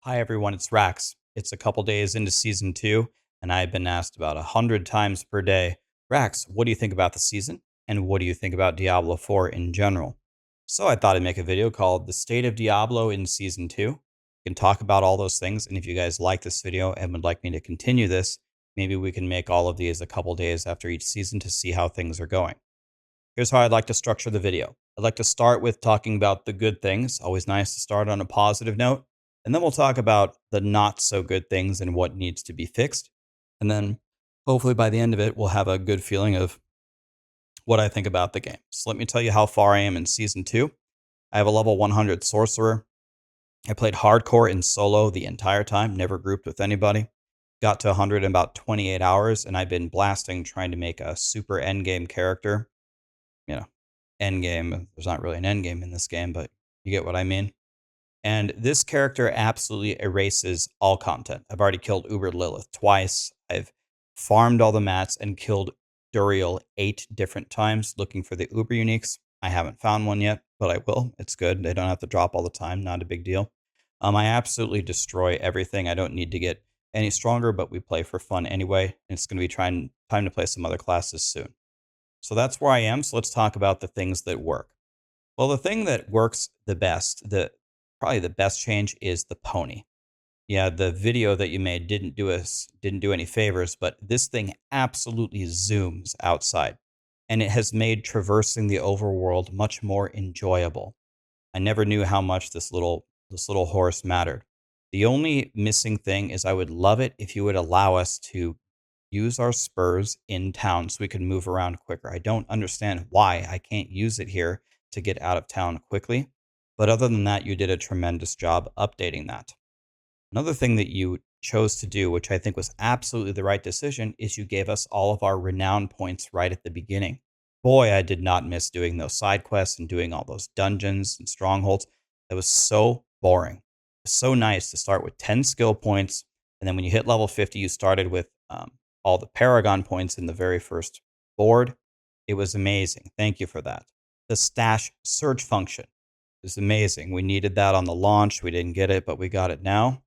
Hi everyone, it's Rax. It's a couple days into season 2, and I've been asked about 100 times per day, Rax, what do you think about the season? And what do you think about Diablo 4 in general? So I thought I'd make a video called The State of Diablo in Season 2. We can talk about all those things, and if you guys like this video and would like me to continue this, maybe we can make all of these a couple days after each season to see how things are going. Here's how I'd like to structure the video. I'd like to start with talking about the good things. Always nice to start on a positive note. And then we'll talk about the not so good things and what needs to be fixed. And then hopefully by the end of it, we'll have a good feeling of what I think about the game. So let me tell you how far I am in season 2. I have a level 100 sorcerer. I played hardcore in solo the entire time, never grouped with anybody. Got to 100 in about 28 hours, and I've been blasting trying to make a super endgame character. You know, endgame. There's not really an endgame in this game, but you get what I mean. And this character absolutely erases all content. I've already killed Uber Lilith twice. I've farmed all the mats and killed Duriel 8 different times looking for the Uber uniques. I haven't found one yet, but I will. It's good. They don't have to drop all the time. Not a big deal. I absolutely destroy everything. I don't need to get any stronger, but we play for fun anyway. And it's going to be time to play some other classes soon. So that's where I am. So let's talk about the things that work. Well, the thing that works the best, probably the best change is the pony. Yeah, the video that you made didn't do any favors, but this thing absolutely zooms outside, and it has made traversing the overworld much more enjoyable. I never knew how much this little horse mattered. The only missing thing is I would love it if you would allow us to use our spurs in town so we can move around quicker. I don't understand why I can't use it here to get out of town quickly. But other than that, you did a tremendous job updating that. Another thing that you chose to do, which I think was absolutely the right decision, is you gave us all of our renown points right at the beginning. Boy, I did not miss doing those side quests and doing all those dungeons and strongholds. That was so boring. It was so nice to start with 10 skill points. And then when you hit level 50, you started with all the Paragon points in the very first board. It was amazing. Thank you for that. The stash search function is amazing. We needed that on the launch. We didn't get it, but we got it now.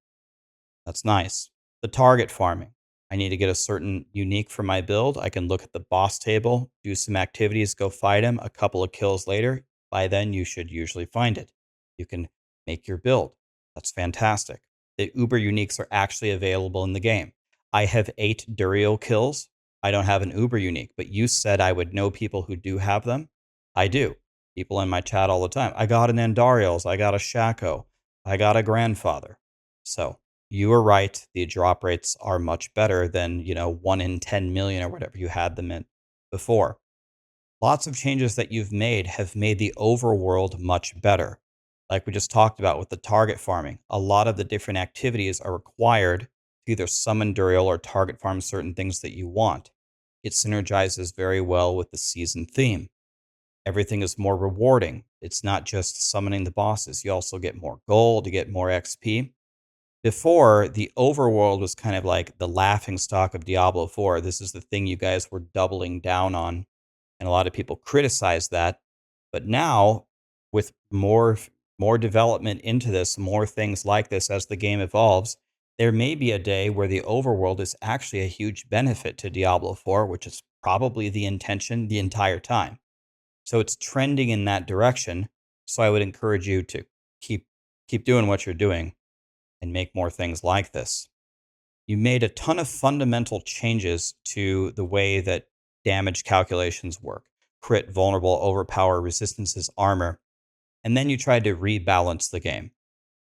That's nice. The target farming. I need to get a certain unique for my build. I can look at the boss table, do some activities, go fight him. A couple of kills later, by then you should usually find it. You can make your build. That's fantastic. The Uber uniques are actually available in the game. I have 8 Duriel kills. I don't have an Uber unique, but you said I would know people who do have them. I do. People in my chat all the time. I got an Endariel's. I got a Shaco. I got a Grandfather. So you were right. The drop rates are much better than, 1 in 10 million or whatever you had them in before. Lots of changes that you've made have made the overworld much better. Like we just talked about with the target farming, a lot of the different activities are required to either summon Duriel or target farm certain things that you want. It synergizes very well with the season theme. Everything is more rewarding. It's not just summoning the bosses. You also get more gold, you get more XP. Before, the overworld was kind of like the laughing stock of Diablo 4. This is the thing you guys were doubling down on, and a lot of people criticized that. But now, with more development into this, more things like this as the game evolves, there may be a day where the overworld is actually a huge benefit to Diablo 4, which is probably the intention the entire time. So it's trending in that direction. So I would encourage you to keep doing what you're doing and make more things like this. You made a ton of fundamental changes to the way that damage calculations work. Crit, vulnerable, overpower, resistances, armor. And then you tried to rebalance the game.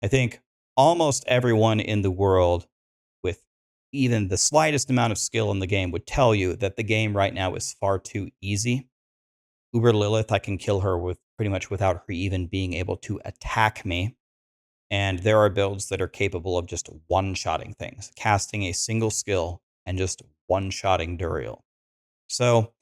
I think almost everyone in the world with even the slightest amount of skill in the game would tell you that the game right now is far too easy. Uber Lilith, I can kill her with pretty much without her even being able to attack me. And there are builds that are capable of just one-shotting things, casting a single skill and just one-shotting Duriel. So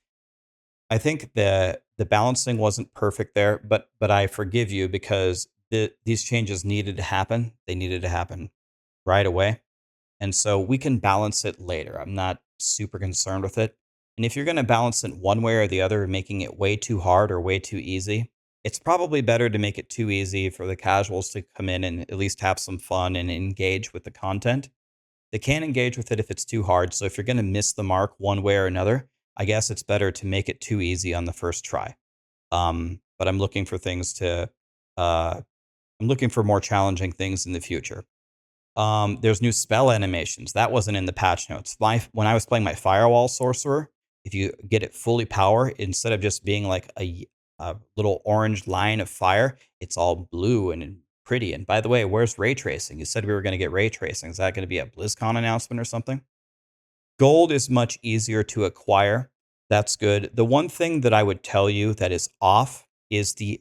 I think the balancing wasn't perfect there, but I forgive you because these changes needed to happen. They needed to happen right away. And so we can balance it later. I'm not super concerned with it. And if you're going to balance it one way or the other, making it way too hard or way too easy, It's probably better to make it too easy for the casuals to come in and at least have some fun and engage with the content. They can't engage with it if it's too hard. So if you're going to miss the mark one way or another, I guess it's better to make it too easy on the first try. But I'm looking for things to, uh, I'm looking for more challenging things in the future. There's new spell animations. That wasn't in the patch notes. When I was playing my Firewall Sorcerer, if you get it fully power, instead of just being like a little orange line of fire, it's all blue and pretty. And by the way, where's ray tracing? You said we were going to get ray tracing. Is that going to be a BlizzCon announcement or something? Gold is much easier to acquire. That's good. The one thing that I would tell you that is off is the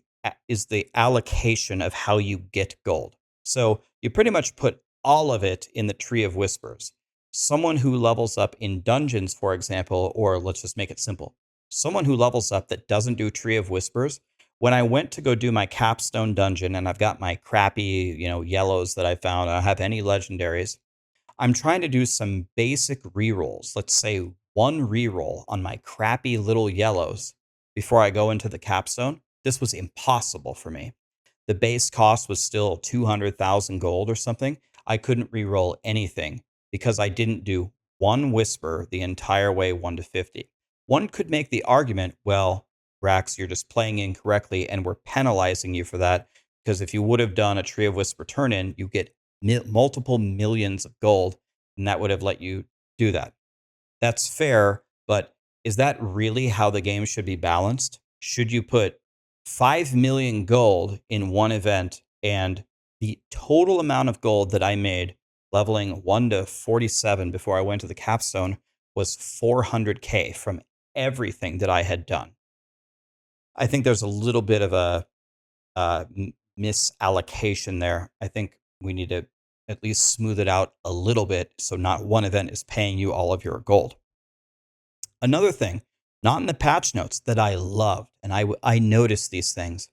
allocation of how you get gold. So you pretty much put all of it in the Tree of Whispers. Someone who levels up in dungeons, for example, or let's just make it simple. Someone who levels up that doesn't do Tree of Whispers, when I went to go do my capstone dungeon and I've got my crappy, yellows that I found, I don't have any legendaries. I'm trying to do some basic rerolls. Let's say one reroll on my crappy little yellows before I go into the capstone. This was impossible for me. The base cost was still 200,000 gold or something. I couldn't reroll anything because I didn't do one whisper the entire way 1 to 50. One could make the argument, well, Rax, you're just playing incorrectly and we're penalizing you for that because if you would have done a Tree of Whisper turn in, you get multiple millions of gold, and that would have let you do that. That's fair, but is that really how the game should be balanced? Should you put 5 million gold in one event and the total amount of gold that I made leveling 1 to 47 before I went to the capstone was 400k from everything that I had done? I think there's a little bit of a misallocation there. I think we need to at least smooth it out a little bit so not one event is paying you all of your gold. Another thing, not in the patch notes that I loved, and I noticed these things,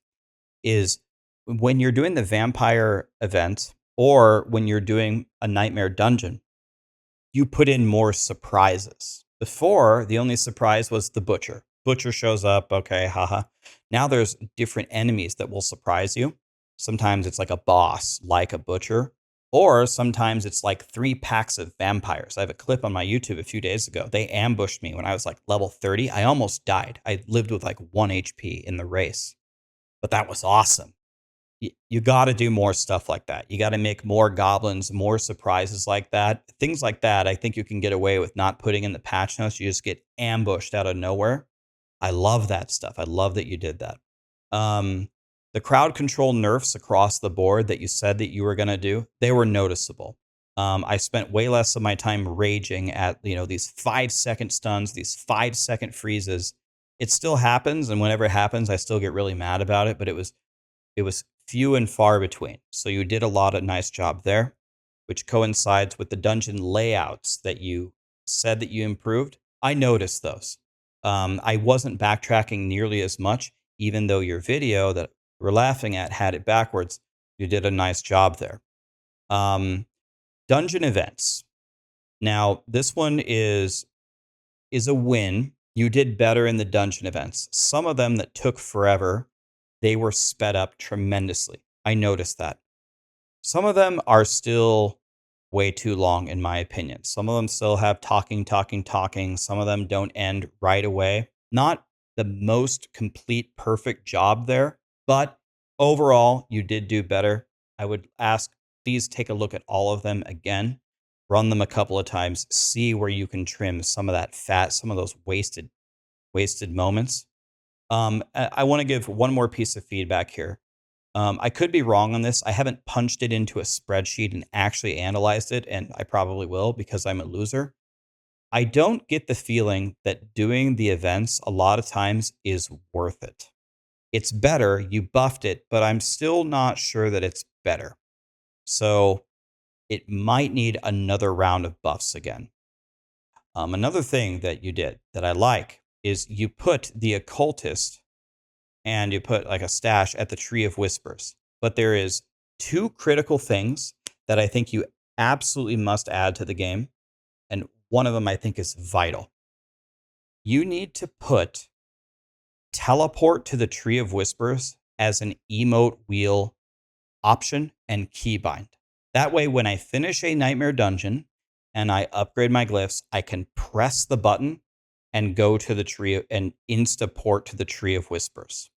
is when you're doing the vampire event or when you're doing a nightmare dungeon, you put in more surprises. Before, the only surprise was the butcher. Butcher shows up, okay, haha. Now there's different enemies that will surprise you. Sometimes it's like a boss, like a butcher, or sometimes it's like 3 packs of vampires. I have a clip on my YouTube a few days ago. They ambushed me when I was like level 30. I almost died. I lived with like 1 HP in the race, but that was awesome. You got to do more stuff like that. You got to make more goblins, more surprises like that. Things like that, I think you can get away with not putting in the patch notes. You just get ambushed out of nowhere. I love that stuff. I love that you did that. The crowd control nerfs across the board that you said that you were going to do, they were noticeable. I spent way less of my time raging at these 5-second stuns, these 5-second freezes. It still happens, and whenever it happens, I still get really mad about it. But it was few and far between. So you did a lot of nice job there, which coincides with the dungeon layouts that you said that you improved. I noticed those. I wasn't backtracking nearly as much, even though your video that we're laughing at had it backwards. You did a nice job there. Dungeon events. Now, this one is a win. You did better in the dungeon events. Some of them that took forever, they were sped up tremendously. I noticed that. Some of them are still way too long, in my opinion. Some of them still have talking, talking, talking. Some of them don't end right away. Not the most complete, perfect job there, but overall, you did do better. I would ask, please take a look at all of them again. Run them a couple of times. See where you can trim some of that fat, some of those wasted moments. I want to give one more piece of feedback here. I could be wrong on this. I haven't punched it into a spreadsheet and actually analyzed it, and I probably will because I'm a loser. I don't get the feeling that doing the events a lot of times is worth it. It's better, you buffed it, but I'm still not sure that it's better. So it might need another round of buffs again. Another thing that you did that I like is you put the occultist and you put like a stash at the Tree of Whispers. But there is 2 critical things that I think you absolutely must add to the game. And one of them I think is vital. You need to put teleport to the Tree of Whispers as an emote wheel option and keybind. That way, when I finish a nightmare dungeon and I upgrade my glyphs, I can press the button and go to the tree and insta port to the tree of whispers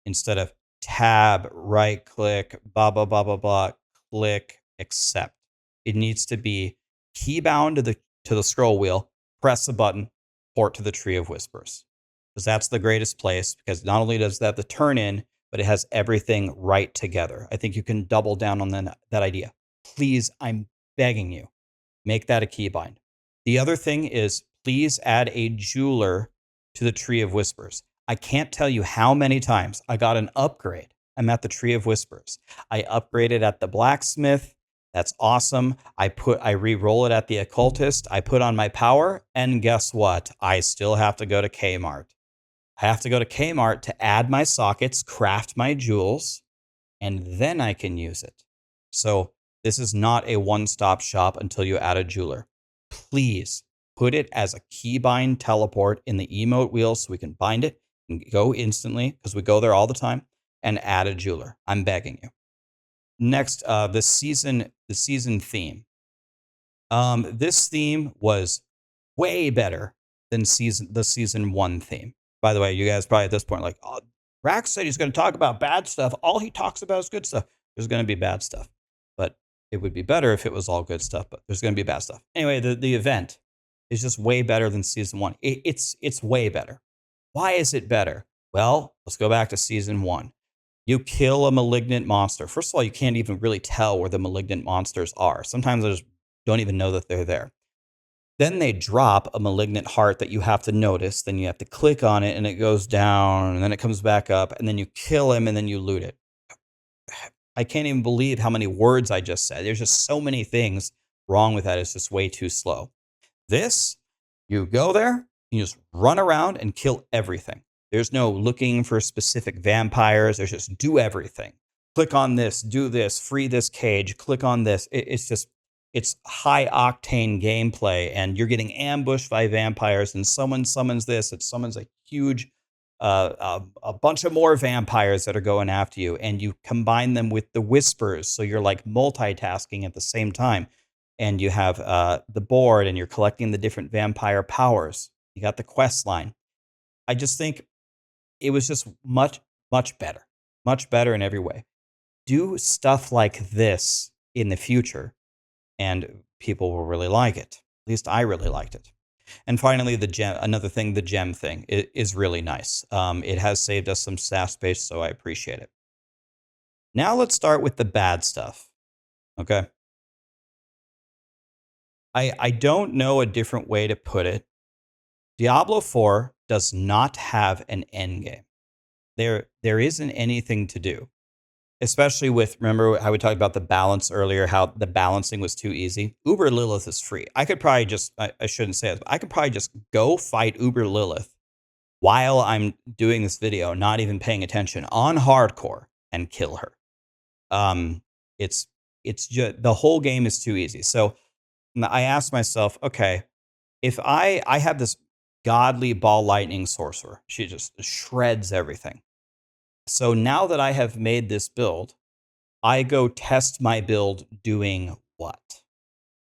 instead of tab, right click, blah, blah, blah, blah, blah, click, accept. It needs to be keybound to the scroll wheel, press the button, port to the tree of whispers. Because that's the greatest place, because not only does that have the turn in, but it has everything right together. I think you can double down on that idea. Please, I'm begging you, make that a keybind. The other thing is, please add a jeweler to the Tree of Whispers. I can't tell you how many times I got an upgrade. I'm at the Tree of Whispers. I upgraded at the blacksmith. That's awesome. I re-roll it at the occultist. I put on my power, and guess what? I still have to go to Kmart. I have to go to Kmart to add my sockets, craft my jewels, and then I can use it. So this is not a one-stop shop until you add a jeweler. Please put it as a keybind teleport in the emote wheel so we can bind it and go instantly, because we go there all the time, and add a jeweler. I'm begging you. Next, the season theme. This theme was way better than the season 1 theme. By the way, you guys probably at this point are like, oh, Rax said he's going to talk about bad stuff. All he talks about is good stuff. There's going to be bad stuff, but it would be better if it was all good stuff. But there's going to be bad stuff anyway. The event is just way better than season 1. It's way better. Why is it better? Well, let's go back to season 1. You kill a malignant monster. First of all, you can't even really tell where the malignant monsters are. Sometimes I just don't even know that they're there. Then they drop a malignant heart that you have to notice. Then you have to click on it and it goes down and then it comes back up and then you kill him and then you loot it. I can't even believe how many words I just said. There's just so many things wrong with that. It's just way too slow. This, you go there, you just run around and kill everything. There's no looking for specific vampires. There's just do everything. Click on this, do this, free this cage, click on this. It's high octane gameplay, and you're getting ambushed by vampires, and someone summons this. It summons a huge, a bunch of more vampires that are going after you, and you combine them with the whispers, so you're like multitasking at the same time. And you have the board, and you're collecting the different vampire powers. You got the quest line. I just think it was just much better in every way. Do stuff like this in the future, and people will really like it. At least I really liked it. And finally, the gem thing is really nice. It has saved us some staff space, so I appreciate it. Now let's start with the bad stuff. Okay. I don't know a different way to put it. Diablo 4 does not have an endgame. There isn't anything to do. Especially with, remember how we talked about the balance earlier, how the balancing was too easy? Uber Lilith is free. I could probably just, I shouldn't say it, but I could probably just go fight Uber Lilith while I'm doing this video, not even paying attention, on hardcore and kill her. It's just, the whole game is too easy. So I asked myself, okay, if I have this godly ball lightning sorcerer, she just shreds everything. So now that I have made this build, I go test my build doing what?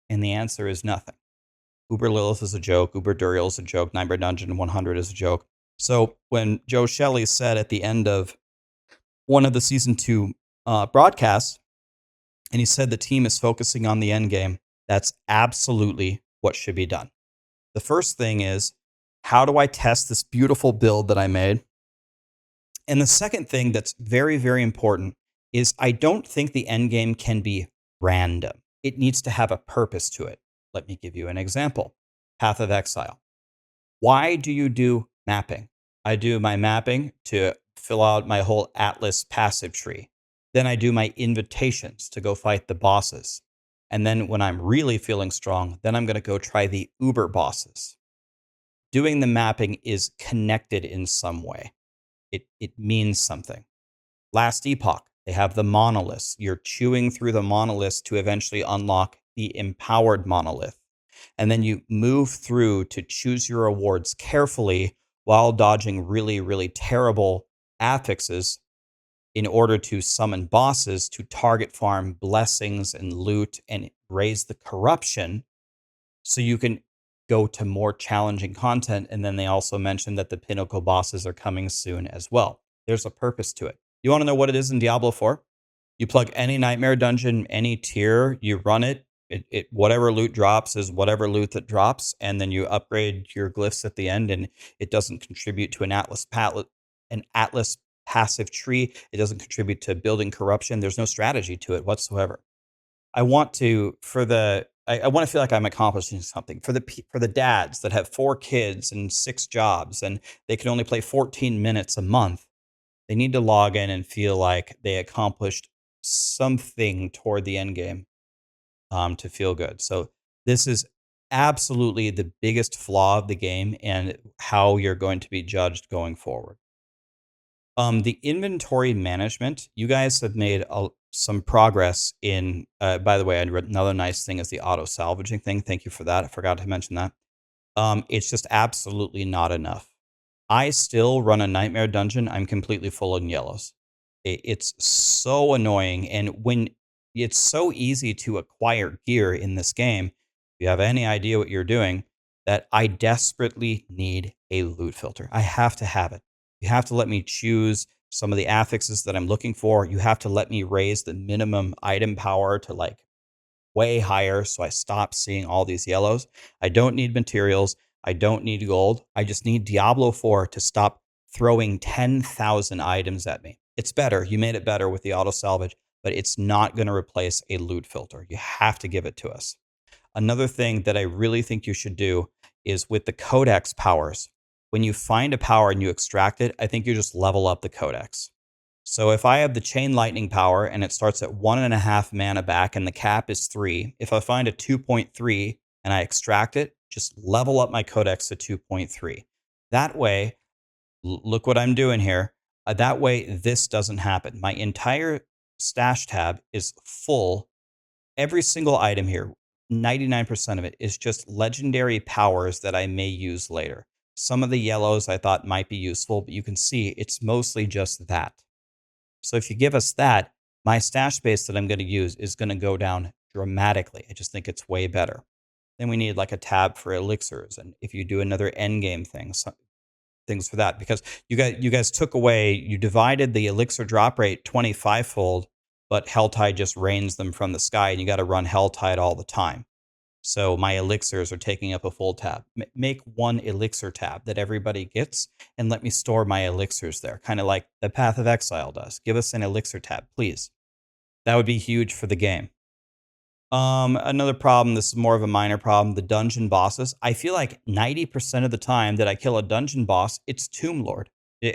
And the answer is nothing. Uber Lilith is a joke. Uber Duriel is a joke. Nightmare Dungeon 100 is a joke. So when Joe Shelley said at the end of one of the season 2 broadcasts, and he said the team is focusing on the end game, that's absolutely what should be done. The first thing is, how do I test this beautiful build that I made? And the second thing that's very, very important is I don't think the end game can be random. It needs to have a purpose to it. Let me give you an example. Path of Exile. Why do you do mapping? I do my mapping to fill out my whole Atlas passive tree. Then I do my invitations to go fight the bosses. And then when I'm really feeling strong, then I'm going to go try the Uber bosses. Doing the mapping is connected in some way. It means something. Last Epoch, they have the monoliths. You're chewing through the monoliths to eventually unlock the empowered monolith. And then you move through to choose your rewards carefully while dodging really, really terrible affixes in order to summon bosses to target farm blessings and loot and raise the corruption so you can go to more challenging content. And then they also mentioned that the pinnacle bosses are coming soon as well. There's a purpose to it. You want to know what it is in Diablo 4? You plug any nightmare dungeon, any tier, you run it. It whatever loot drops is whatever loot that drops, and then you upgrade your glyphs at the end, and it doesn't contribute to an atlas passive tree. It doesn't contribute to building corruption. There's no strategy to it whatsoever. I want to for the I want to feel like I'm accomplishing something for for the dads that have 4 kids and 6 jobs, and they can only play 14 minutes a month. They need to log in and feel like they accomplished something toward the end game, to feel good. So this is absolutely the biggest flaw of the game and how you're going to be judged going forward. The inventory management, you guys have made some progress in. By the way, another nice thing is the auto salvaging thing. Thank you for that. I forgot to mention that. It's just absolutely not enough. I still run a nightmare dungeon. I'm completely full in yellows. It's so annoying. And when it's so easy to acquire gear in this game, if you have any idea what you're doing, that I desperately need a loot filter. I have to have it. You have to let me choose some of the affixes that I'm looking for. You have to let me raise the minimum item power to like way higher so I stop seeing all these yellows. I don't need materials. I don't need gold. I just need Diablo 4 to stop throwing 10,000 items at me. It's better. You made it better with the auto salvage, but it's not going to replace a loot filter. You have to give it to us. Another thing that I really think you should do is with the codex powers. When you find a power and you extract it, I think you just level up the codex. So if I have the chain lightning power and it starts at 1.5 mana back and the cap is 3, if I find a 2.3 and I extract it, just level up my codex to 2.3. That way, look what I'm doing here. That way, this doesn't happen. My entire stash tab is full. Every single item here, 99% of it is just legendary powers that I may use later. Some of the yellows I thought might be useful, but you can see it's mostly just that. So if you give us that, my stash space that I'm going to use is going to go down dramatically. I just think it's way better. Then we need like a tab for elixirs, and if you do another endgame thing, things for that, because you guys took away, you divided the elixir drop rate 25-fold, but Helltide just rains them from the sky, and you got to run Helltide all the time. So my elixirs are taking up a full tab. Make one elixir tab that everybody gets and let me store my elixirs there, kind of like the Path of Exile does. Give us an elixir tab, please. That would be huge for the game. Another problem, this is more of a minor problem, the dungeon bosses. I feel like 90% of the time that I kill a dungeon boss, it's Tomb Lord.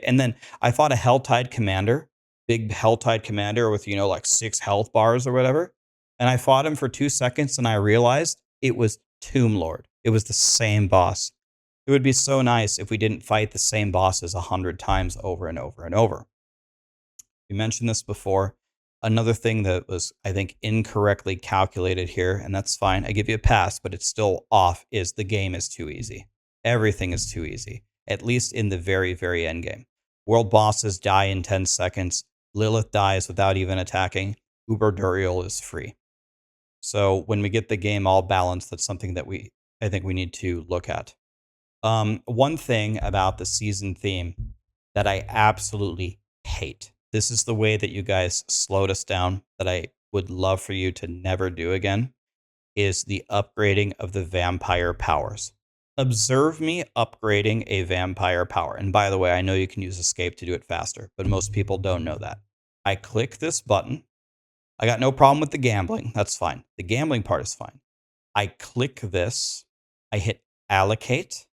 And then I fought a Helltide commander, big Helltide commander with, like 6 health bars or whatever. And I fought him for 2 seconds and I realized it was Tomb Lord. It was the same boss. It would be so nice if we didn't fight the same bosses 100 times over and over and over. We mentioned this before. Another thing that was, I think, incorrectly calculated here, and that's fine. I give you a pass, but it's still off, is the game is too easy. Everything is too easy, at least in the very, very end game. World bosses die in 10 seconds. Lilith dies without even attacking. Uber Duriel is free. So when we get the game all balanced, that's something that I think we need to look at. One thing about the season theme that I absolutely hate. This is the way that you guys slowed us down, that I would love for you to never do again, is the upgrading of the vampire powers. Observe me upgrading a vampire power. And by the way, I know you can use escape to do it faster, but most people don't know that. I click this button. I got no problem with the gambling. That's fine. The gambling part is fine. I click this. I hit allocate.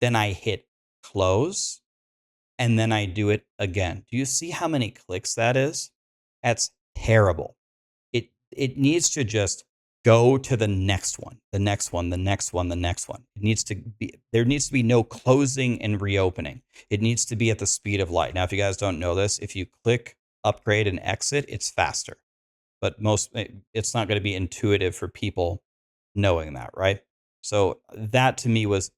Then I hit close. And then I do it again. Do you see how many clicks that is? That's terrible. It needs to just go to the next one, the next one, the next one, the next one. There needs to be no closing and reopening. It needs to be at the speed of light. Now, if you guys don't know this, if you click upgrade and exit, it's faster. But it's not going to be intuitive for people knowing that, right? So that to me was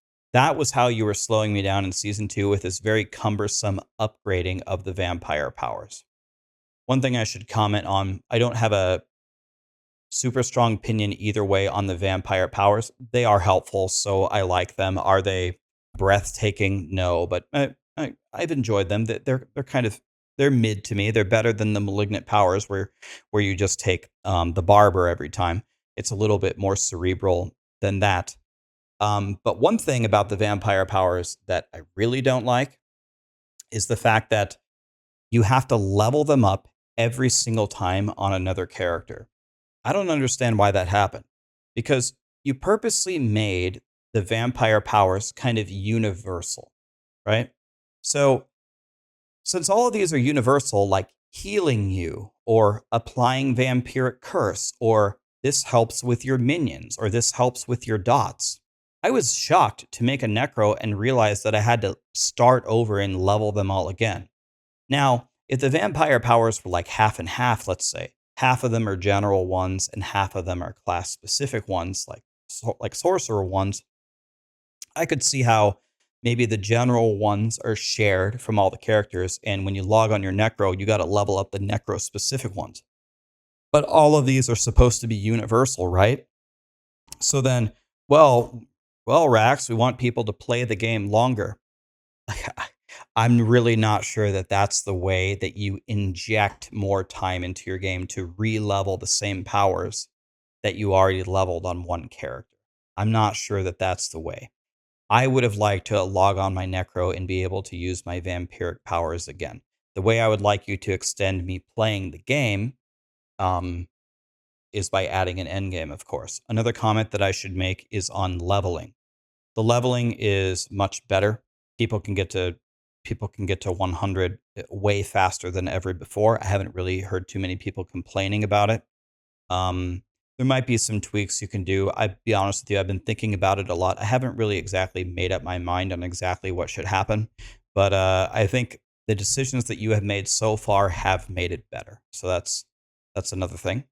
how you were slowing me down in season 2 with this very cumbersome upgrading of the vampire powers. One thing I should comment on, I don't have a super strong opinion either way on the vampire powers. They are helpful, so I like them. Are they breathtaking? No, but I've enjoyed them. They're kind of they're mid to me. They're better than the malignant powers where you just take the barber every time. It's a little bit more cerebral than that. But one thing about the vampire powers that I really don't like is the fact that you have to level them up every single time on another character. I don't understand why that happened because you purposely made the vampire powers kind of universal, right? So, since all of these are universal, like healing you or applying vampiric curse, or this helps with your minions, or this helps with your dots, I was shocked to make a necro and realize that I had to start over and level them all again. Now, if the vampire powers were like half and half, let's say, half of them are general ones and half of them are class specific ones, like sorcerer ones, I could see how maybe the general ones are shared from all the characters, and when you log on your necro, you got to level up the necro specific ones. But all of these are supposed to be universal, right? So then, well, Rax, we want people to play the game longer. I'm really not sure that that's the way that you inject more time into your game to re-level the same powers that you already leveled on one character. I'm not sure that that's the way. I would have liked to log on my Necro and be able to use my vampiric powers again. The way I would like you to extend me playing the game um, is by adding an endgame, of course. Another comment that I should make is on leveling. The leveling is much better. People can get to people can get to 100 way faster than ever before. I haven't really heard too many people complaining about it. Um, there might be some tweaks you can do. I'd be honest with you, I've been thinking about it a lot. I haven't really exactly made up my mind on exactly what should happen, but I think the decisions that you have made so far have made it better. So that's another thing.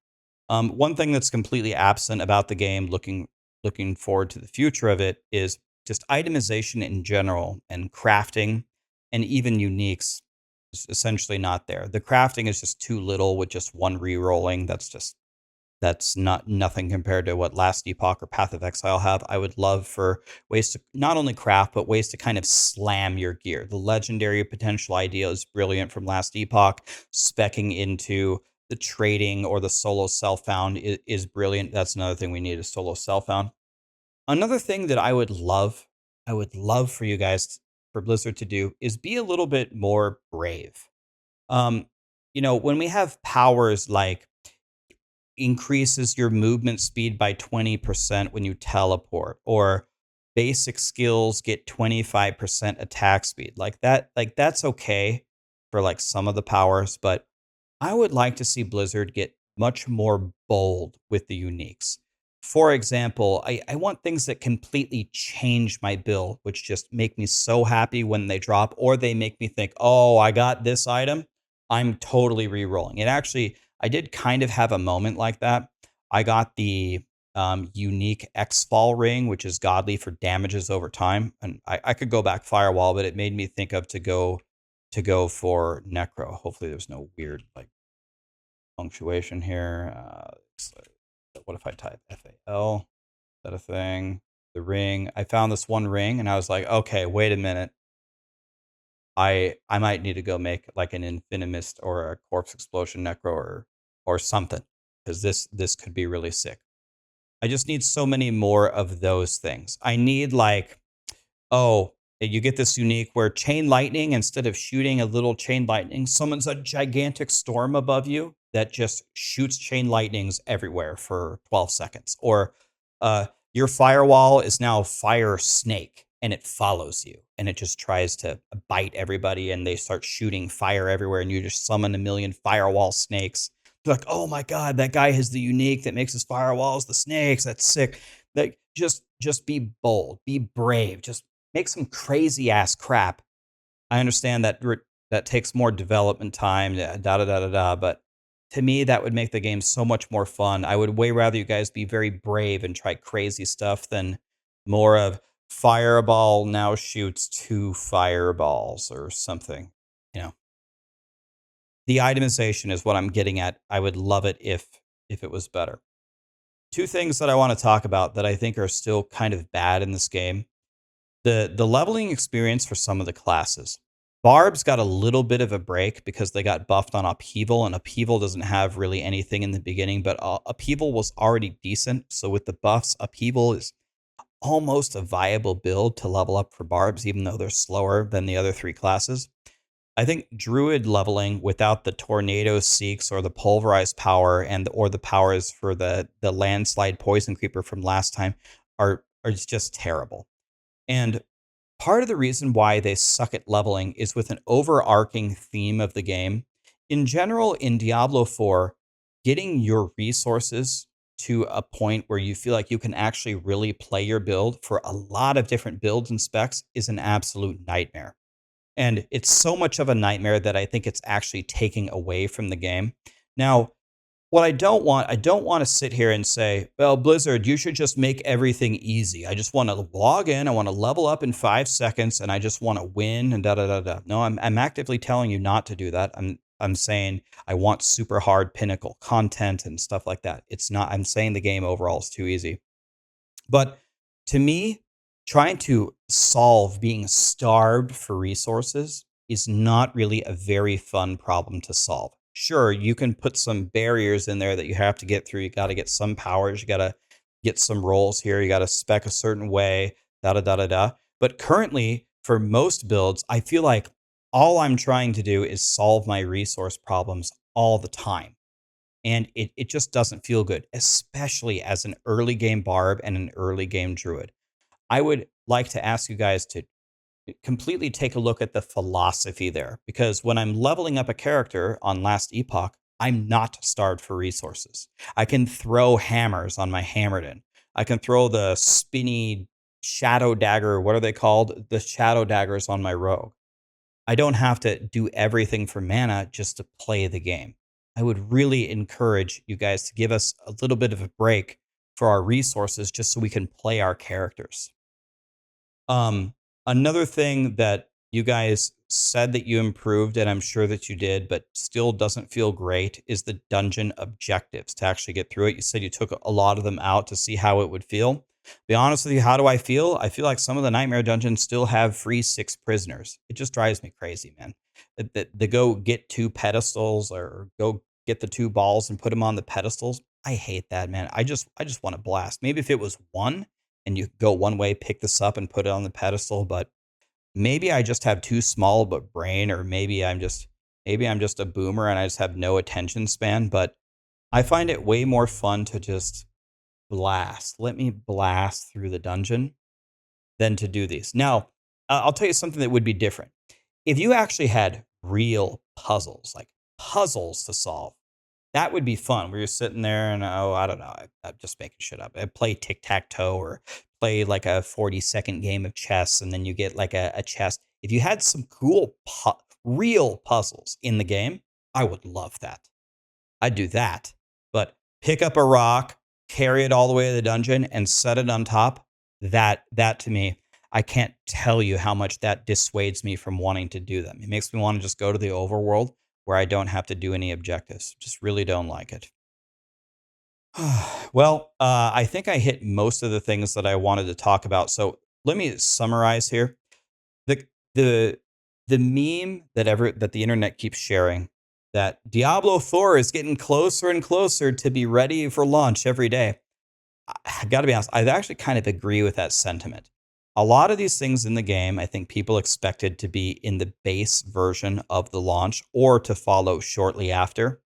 One thing that's completely absent about the game, looking forward to the future of it, is just itemization in general and crafting, and even uniques is essentially not there. The crafting is just too little with just one re-rolling. That's not nothing compared to what Last Epoch or Path of Exile have. I would love for ways to not only craft, but ways to kind of slam your gear. The legendary potential idea is brilliant from Last Epoch. Specking into the trading or the solo self found is brilliant. That's another thing we need, is solo self found. Another thing that I would love for you guys, for Blizzard to do, is be a little bit more brave. Um, when we have powers like increases your movement speed by 20% when you teleport, or basic skills get 25% attack speed, like that's okay for like some of the powers, but I would like to see Blizzard get much more bold with the uniques. For example, I want things that completely change my build, which just make me so happy when they drop, or they make me think, oh, I got this item. I'm totally re-rolling. It actually, I did kind of have a moment like that. I got the unique X-Fall ring, which is godly for damages over time. And I could go back Firewall, but it made me think of to go for Necro. Hopefully there's no weird like punctuation here. What if I type FAL? Is that a thing? The ring. I found this one ring and I was like, okay, wait a minute. I might need to go make like an Infinimist or a Corpse Explosion Necro, or something, because this could be really sick. I just need so many more of those things. I need like, oh, you get this unique where chain lightning, instead of shooting a little chain lightning, summons a gigantic storm above you that just shoots chain lightnings everywhere for 12 seconds. Or your firewall is now fire snake and it follows you and it just tries to bite everybody and they start shooting fire everywhere and you just summon a million firewall snakes. You're like, oh my God, that guy has the unique that makes his firewalls the snakes. That's sick. Like, just be bold, be brave, just make some crazy ass crap. I understand that that takes more development time, da da da da da. But to me, that would make the game so much more fun. I would way rather you guys be very brave and try crazy stuff than more of fireball now shoots two fireballs or something. You know. The itemization is what I'm getting at. I would love it if it was better. Two things that I want to talk about that I think are still kind of bad in this game. The leveling experience for some of the classes. Barb's got a little bit of a break because they got buffed on Upheaval, and Upheaval doesn't have really anything in the beginning, but Upheaval was already decent. So with the buffs, Upheaval is almost a viable build to level up for Barbs, even though they're slower than the other three classes. I think Druid leveling without the Tornado Seeks or the Pulverized power or the powers for the Landslide Poison Creeper from last time are just terrible. And part of the reason why they suck at leveling is with an overarching theme of the game. In general, in Diablo 4, getting your resources to a point where you feel like you can actually really play your build for a lot of different builds and specs is an absolute nightmare. And it's so much of a nightmare that I think it's actually taking away from the game. Now, what I don't want to sit here and say, well, Blizzard, you should just make everything easy. I just want to log in, I want to level up in 5 seconds, and I just want to win and da da da da. No, I'm actively telling you not to do that. I'm saying I want super hard pinnacle content and stuff like that. It's not. I'm saying the game overall is too easy. But to me, trying to solve being starved for resources is not really a very fun problem to solve. Sure, you can put some barriers in there that you have to get through. You got to get some powers, you got to get some rolls here, you got to spec a certain way, da da da da da. But currently, for most builds, I feel like all I'm trying to do is solve my resource problems all the time. And it just doesn't feel good, especially as an early game barb and an early game druid. I would like to ask you guys to completely take a look at the philosophy there, because when I'm leveling up a character on Last Epoch, I'm not starved for resources. I can throw hammers on my Hammerden. I can throw the spinny shadow dagger. What are they called? The shadow daggers on my rogue. I don't have to do everything for mana just to play the game. I would really encourage you guys to give us a little bit of a break for our resources just so we can play our characters. Um, Another thing that you guys said that you improved, and I'm sure that you did, but still doesn't feel great, is the dungeon objectives to actually get through it. You said you took a lot of them out to see how it would feel. Be honest with you, how do I feel? I feel like some of the nightmare dungeons still have free 6 prisoners. It just drives me crazy, man. The go get 2 pedestals or go get the 2 balls and put them on the pedestals. I hate that, man. I just want to blast. Maybe if it was one and you go one way, pick this up and put it on the pedestal, but maybe I just have too small of a brain, or maybe I'm just a boomer and I just have no attention span, but I find it way more fun to just blast. Let me blast through the dungeon than to do these. Now, I'll tell you something that would be different. If you actually had real puzzles, like puzzles to solve, that would be fun. Where you're sitting there and, oh, I don't know, I'm just making shit up. I play tic tac toe or play like a 40-second game of chess, and then you get like a chess. If you had some cool real puzzles in the game, I would love that. I'd do that. But pick up a rock, carry it all the way to the dungeon, and set it on top. That to me, I can't tell you how much that dissuades me from wanting to do them. It makes me want to just go to the overworld where I don't have to do any objectives. Just really don't like it. Well, I think I hit most of the things that I wanted to talk about. So let me summarize here. The the the meme that the internet keeps sharing, that Diablo 4 is getting closer and closer to be ready for launch every day. I got to be honest, I actually kind of agree with that sentiment. A lot of these things in the game, I think people expected to be in the base version of the launch or to follow shortly after.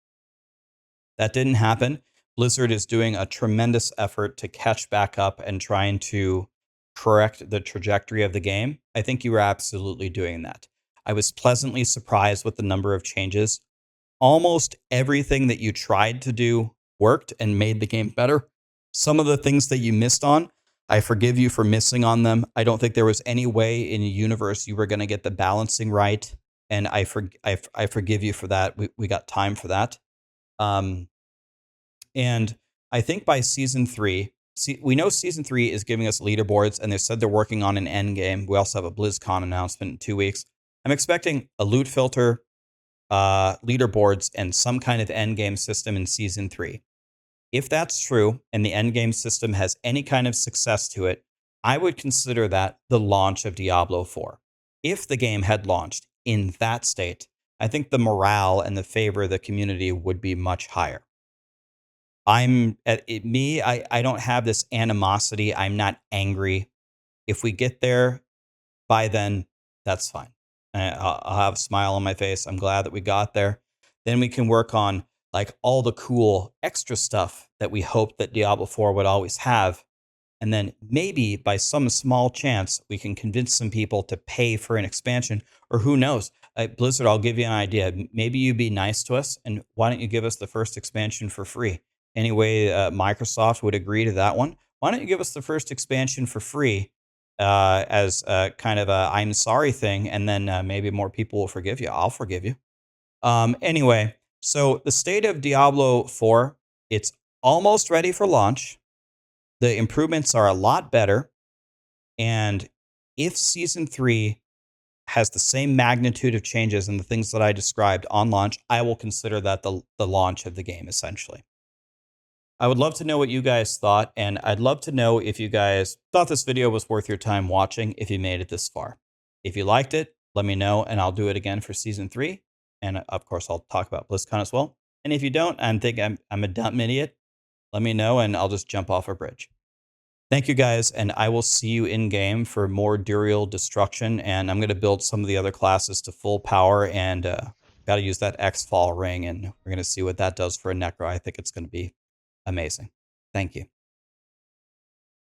That didn't happen. Blizzard is doing a tremendous effort to catch back up and trying to correct the trajectory of the game. I think you were absolutely doing that. I was pleasantly surprised with the number of changes. Almost everything that you tried to do worked and made the game better. Some of the things that you missed on, I forgive you for missing on them. I don't think there was any way in a universe you were going to get the balancing right, and I forgive you for that. We got time for that. Um, and I think by season 3, we know season 3 is giving us leaderboards, and they said they're working on an end game. We also have a BlizzCon announcement in 2 weeks. I'm expecting a loot filter, leaderboards and some kind of endgame system in season 3. If that's true and the endgame system has any kind of success to it, I would consider that the launch of Diablo 4. If the game had launched in that state, I think the morale and the favor of the community would be much higher. I don't have this animosity. I'm not angry. If we get there by then, that's fine. I'll have a smile on my face. I'm glad that we got there. Then we can work on like all the cool extra stuff that we hoped that Diablo 4 would always have. And then maybe by some small chance, we can convince some people to pay for an expansion. Or who knows? Blizzard, I'll give you an idea. Maybe you be nice to us, and why don't you give us the first expansion for free? Anyway, Microsoft would agree to that one. Why don't you give us the first expansion for free as kind of a I'm sorry thing, and then maybe more people will forgive you. I'll forgive you. Anyway, so the state of Diablo 4, it's almost ready for launch. The improvements are a lot better. And if season 3 has the same magnitude of changes and the things that I described on launch, I will consider that the launch of the game, essentially. I would love to know what you guys thought, and I'd love to know if you guys thought this video was worth your time watching if you made it this far. If you liked it, let me know, and I'll do it again for season 3. And of course, I'll talk about BlizzCon as well. And if you don't, I'm a dumb idiot, let me know, and I'll just jump off a bridge. Thank you guys, and I will see you in game for more Duriel destruction. And I'm going to build some of the other classes to full power, and got to use that X-Fall ring, and we're going to see what that does for a Necro. I think it's going to be amazing. Thank you.